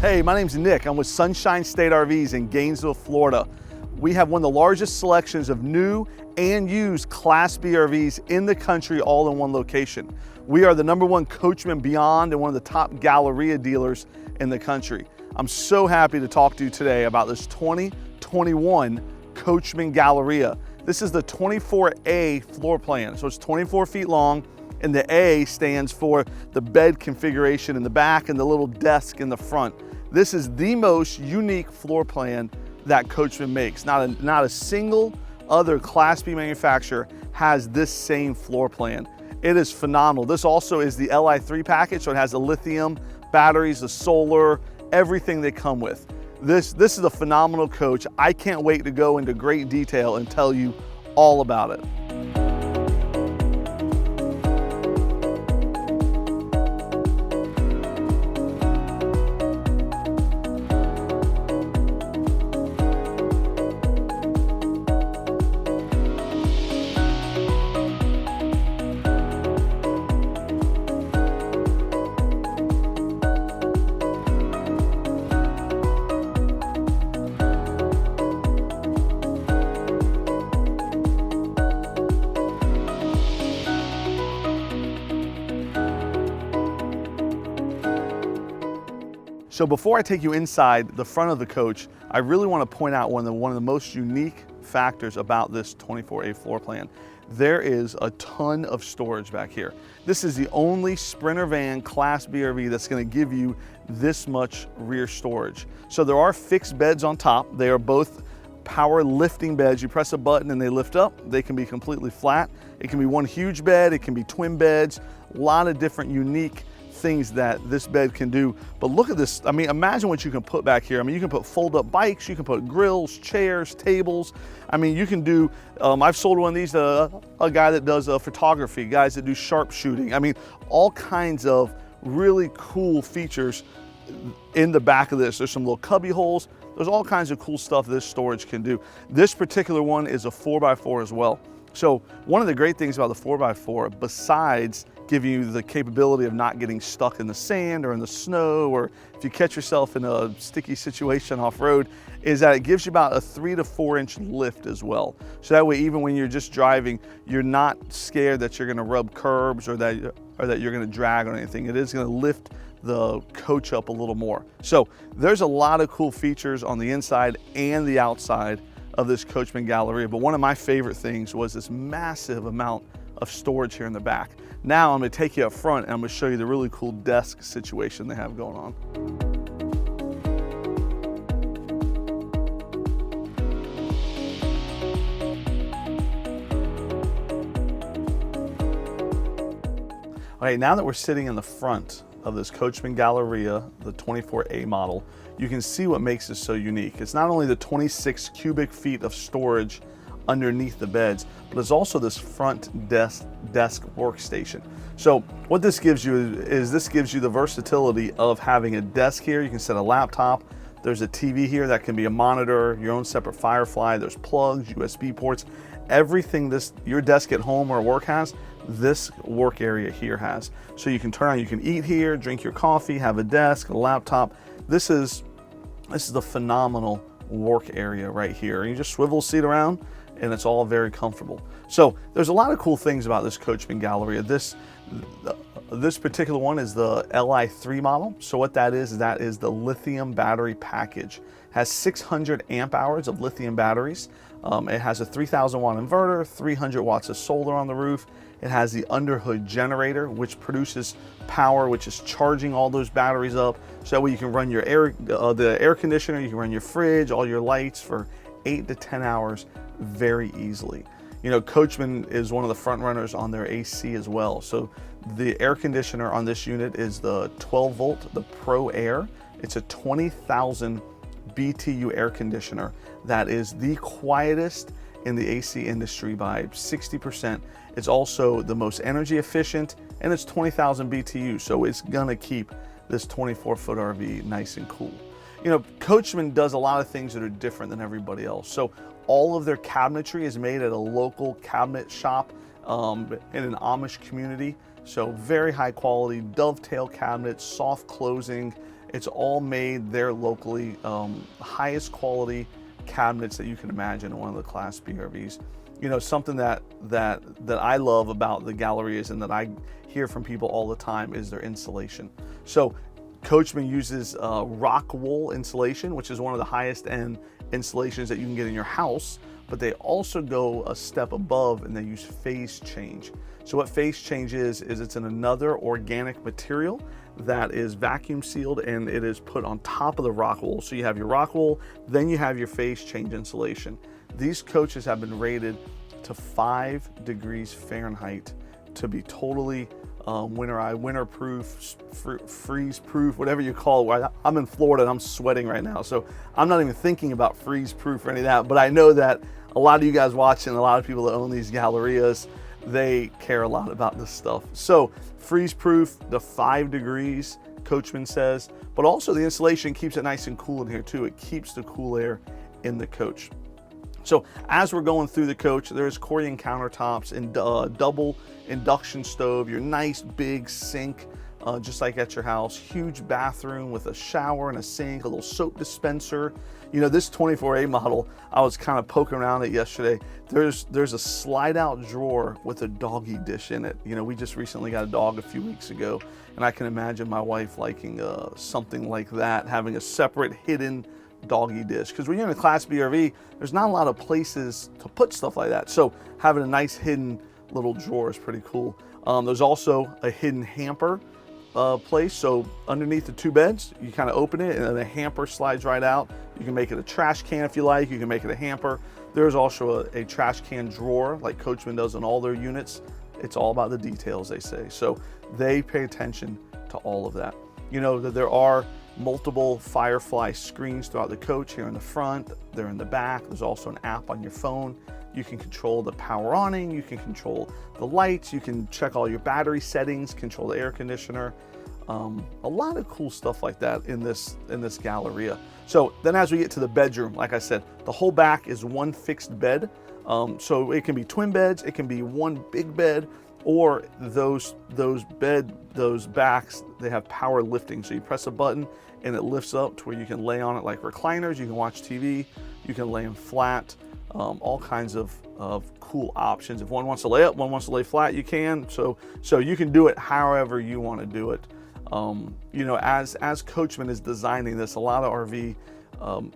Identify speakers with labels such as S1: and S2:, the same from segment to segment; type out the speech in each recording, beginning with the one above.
S1: Hey, my name's Nick. I'm with Sunshine State RVs in Gainesville, Florida. We have one of the largest selections of new and used Class B RVs in the country, all in one location. We are the #1 Coachmen Beyond and one of the top Galleria dealers in the country. I'm so happy to talk to you today about this 2021 Coachmen Galleria. This is the 24A floor plan, so it's 24 feet long, and the A stands for the bed configuration in the back and the little desk in the front. This is the most unique floor plan that Coachmen makes. Not a single other Class B manufacturer has this same floor plan. It is phenomenal. This also is the Li3 package, so it has the lithium batteries, the solar, everything they come with. This is a phenomenal coach. I can't wait to go into great detail and tell you all about it. So before I take you inside the front of the coach, I really want to point out one of the most unique factors about this 24A floor plan. There is a ton of storage back here. This is the only Sprinter van Class B RV that's going to give you this much rear storage. So there are fixed beds on top. They are both power lifting beds. You press a button and they lift up. They can be completely flat. It can be one huge bed. It can be twin beds. A lot of different unique things that this bed can do. But look at this. I mean, imagine what you can put back here. I mean, you can put fold-up bikes, you can put grills, chairs, tables. I mean, you can do, I've sold one of these to a guy that does photography, guys that do sharpshooting. I mean, all kinds of really cool features in the back of this. There's some little cubby holes. There's all kinds of cool stuff this storage can do. This particular one is a 4x4 as well. So one of the great things about the 4x4, besides giving you the capability of not getting stuck in the sand or in the snow, or if you catch yourself in a sticky situation off-road, is that it gives you about a 3 to 4 inch lift as well. So that way, even when you're just driving, you're not scared that you're gonna rub curbs or that you're gonna drag on anything. It is gonna lift the coach up a little more. So there's a lot of cool features on the inside and the outside of this Coachmen Galleria, but one of my favorite things was this massive amount of storage here in the back. Now I'm going to take you up front and I'm going to show you the really cool desk situation they have going on. All right, now that we're sitting in the front of this Coachmen Galleria, the 24A model, you can see what makes this so unique. It's not only the 26 cubic feet of storage underneath the beds, but it's also this front desk workstation. So what this gives you is this gives you the versatility of having a desk here. You can set a laptop. There's a TV here that can be a monitor, your own separate Firefly. There's plugs, USB ports, everything your desk at home or work has, this work area here has. So you can turn on, you can eat here, drink your coffee, have a desk, a laptop. This is a phenomenal work area right here. You just swivel the seat around and it's all very comfortable. So there's a lot of cool things about this Coachmen Galleria. This particular one is the Li3 model. So what that is the lithium battery package. It has 600 amp hours of lithium batteries. It has a 3,000 watt inverter, 300 watts of solar on the roof. It has the underhood generator, which produces power, which is charging all those batteries up. So that way you can run your the air conditioner, you can run your fridge, all your lights for 8 to 10 hours very easily. You know, Coachmen is one of the front runners on their AC as well. So the air conditioner on this unit is the 12 volt, the Pro Air. It's a 20,000 BTU air conditioner that is the quietest in the AC industry by 60%. It's also the most energy efficient, and it's 20,000 BTU, so it's gonna keep this 24-foot RV nice and cool. You know, Coachmen does a lot of things that are different than everybody else. So all of their cabinetry is made at a local cabinet shop in an Amish community. So very high quality dovetail cabinets, soft closing. It's all made there locally. Highest quality cabinets that you can imagine in one of the Class B RVs. You know, something that I love about the Gallerias and that I hear from people all the time is their insulation. So Coachmen uses rock wool insulation, which is one of the highest end insulations that you can get in your house, but they also go a step above and they use phase change. So what phase change is it's in another organic material that is vacuum sealed and it is put on top of the rock wool. So you have your rock wool, then you have your phase change insulation. These coaches have been rated to 5 degrees Fahrenheit to be totally winter proof, freeze proof, whatever you call it. I'm in Florida and I'm sweating right now, so I'm not even thinking about freeze proof or any of that, but I know that a lot of you guys watching, a lot of people that own these Gallerias, they care a lot about this stuff. So freeze proof, the 5 degrees, Coachmen says, but also the insulation keeps it nice and cool in here too. It keeps the cool air in the coach. So as we're going through the coach, there's Corian countertops and double induction stove, your nice big sink, just like at your house, huge bathroom with a shower and a sink, a little soap dispenser. You know, this 24A model, I was kind of poking around it yesterday. There's a slide out drawer with a doggy dish in it. You know, we just recently got a dog a few weeks ago, and I can imagine my wife liking something like that, having a separate hidden doggy dish, because when you're in a Class B RV, there's not a lot of places to put stuff like that. So having a nice hidden little drawer is pretty cool. There's also a hidden hamper place. So underneath the 2 beds, you kind of open it and then the hamper slides right out. You can make it a trash can if you like. You can make it a hamper. There's also a trash can drawer like Coachmen does in all their units. It's all about the details, they say. So they pay attention to all of that. You know that there are multiple Firefly screens throughout the coach. Here in the front, they're in the back. There's also an app on your phone. You can control the power awning, you can control the lights, you can check all your battery settings, control the air conditioner. A lot of cool stuff like that in this Galleria. So then as we get to the bedroom, like I said, the whole back is one fixed bed. So it can be twin beds, it can be one big bed, or those backs, they have power lifting. So you press a button and it lifts up to where you can lay on it like recliners. You can watch TV, you can lay them flat, all kinds of cool options. If one wants to lay up, one wants to lay flat, you can. So you can do it however you want to do it. You know, as Coachmen is designing this, a lot of RV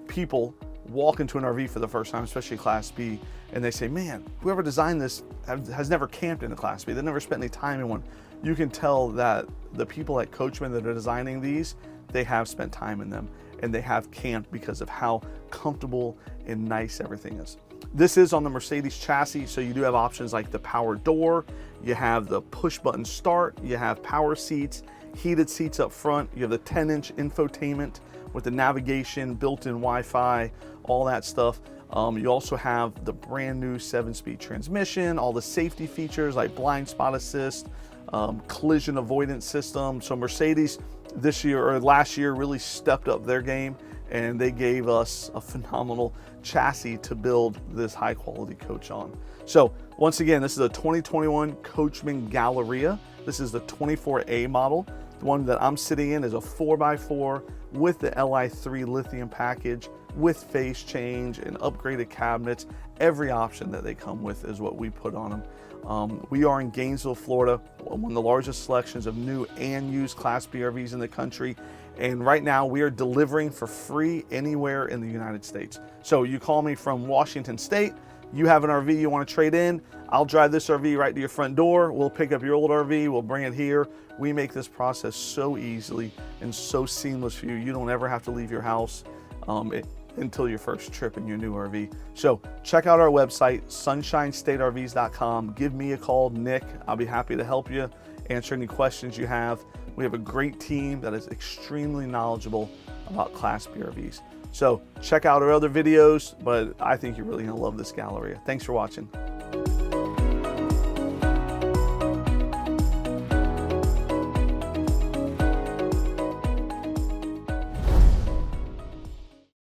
S1: people walk into an RV for the first time, especially Class B, and they say, man, whoever designed this has never camped in a Class B. They've never spent any time in one. You can tell that the people at Coachmen that are designing these, they have spent time in them and they have camped because of how comfortable and nice everything is. This is on the Mercedes chassis, so you do have options like the power door, you have the push button start, you have power seats, heated seats up front, you have the 10-inch infotainment with the navigation, built-in Wi-Fi, all that stuff. You also have the brand new 7-speed transmission, all the safety features like blind spot assist, collision avoidance system. So Mercedes this year or last year really stepped up their game, and they gave us a phenomenal chassis to build this high quality coach on. So once again, this is a 2021 Coachmen Galleria. This is the 24A model. The one that I'm sitting in is a 4x4 with the Li3 lithium package, with phase change and upgraded cabinets. Every option that they come with is what we put on them. We are in Gainesville, Florida, one of the largest selections of new and used Class B RVs in the country. And right now we are delivering for free anywhere in the United States. So you call me from Washington State, you have an RV you want to trade in, I'll drive this RV right to your front door. We'll pick up your old RV, we'll bring it here. We make this process so easily and so seamless for you. You don't ever have to leave your house until your first trip in your new RV. So check out our website, sunshinestatervs.com. Give me a call, Nick. I'll be happy to help you, answer any questions you have. We have a great team that is extremely knowledgeable about Class B RVs. So check out our other videos, but I think you're really gonna love this Galleria. Thanks for watching.